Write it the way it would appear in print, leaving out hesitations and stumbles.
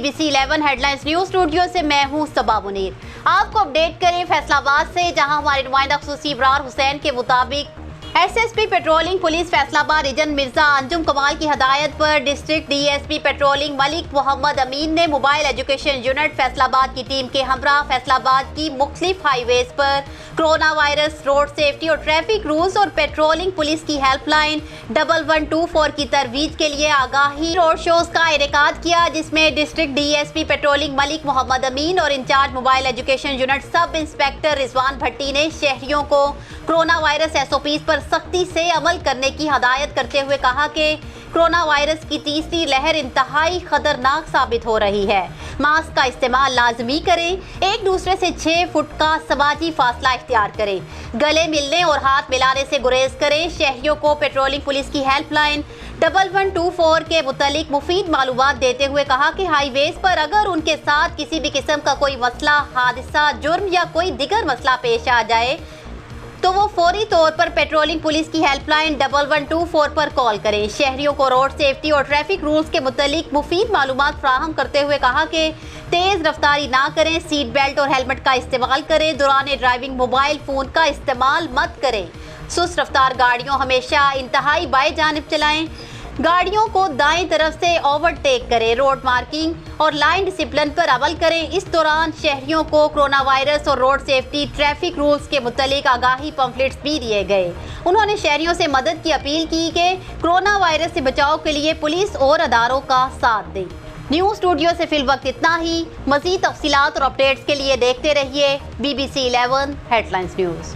BBC 11 headlines news studio سے میں ہوں صبا منیر۔ آپ کو اپڈیٹ کریں فیصل آباد سے، جہاں ہمارے نمائندہ خصوصی ابرار حسین کے مطابق SSP پیٹرولنگ پولیس فیصل آباد ایجنٹ مرزا انجم کمال کی ہدایت پر district DSP patrolling Malik Muhammad امین نے موبائل ایجوکیشن یونٹ فیصل آباد کی ٹیم کے ہمراہ فیصل آباد کی مختلف ہائی ویز پر کرونا وائرس، روڈ سیفٹی اور ٹریفک رولز اور پیٹرولنگ پولیس کی ہیلپ لائن 1124 کی ترویج کے لیے آگاہی روڈ شوز کا انعقاد کیا، جس میں district DSP patrolling Malik Muhammad Amin اور in charge mobile education unit sub inspector Rizwan Bhatti نے شہریوں کو کرونا وائرس SOPs پر سختی سے عمل کرنے کی ہدایت کرتے ہوئے کہا کہ کرونا وائرس کی تیسری لہر انتہائی خطرناک ثابت ہو رہی ہے۔ ماسک کا استعمال لازمی کریں، ایک دوسرے سے 6 فٹ کا سماجی فاصلہ اختیار کریں، گلے ملنے اور ہاتھ ملانے سے گریز کریں۔ شہریوں کو پیٹرولنگ پولیس کی ہیلپ لائن 1124 کے متعلق مفید معلومات دیتے ہوئے کہا کہ ہائی ویز پر اگر ان کے ساتھ کسی بھی قسم کا کوئی مسئلہ، حادثہ، جرم یا کوئی دیگر مسئلہ پیش آ جائے تو وہ فوری طور پر پیٹرولنگ پولیس کی ہیلپ لائن 1124 پر کال کریں۔ شہریوں کو روڈ سیفٹی اور ٹریفک رولز کے متعلق مفید معلومات فراہم کرتے ہوئے کہا کہ تیز رفتاری نہ کریں، سیٹ بیلٹ اور ہیلمٹ کا استعمال کریں، دوران ڈرائیونگ موبائل فون کا استعمال مت کریں، سست رفتار گاڑیوں ہمیشہ انتہائی بائیں جانب چلائیں، گاڑیوں کو دائیں طرف سے اوورٹیک کریں، روڈ مارکنگ اور لائن ڈسپلن پر عمل کریں۔ اس دوران شہریوں کو کرونا وائرس اور روڈ سیفٹی ٹریفک رولز کے متعلق آگاہی پمفلٹس بھی دیے گئے۔ انہوں نے شہریوں سے مدد کی اپیل کی کہ کرونا وائرس سے بچاؤ کے لیے پولیس اور اداروں کا ساتھ دیں۔ نیوز اسٹوڈیو سے فی الوقت اتنا ہی۔ مزید تفصیلات اور اپڈیٹس کے لیے دیکھتے رہیے BBC 11 ہیڈ لائنز نیوز۔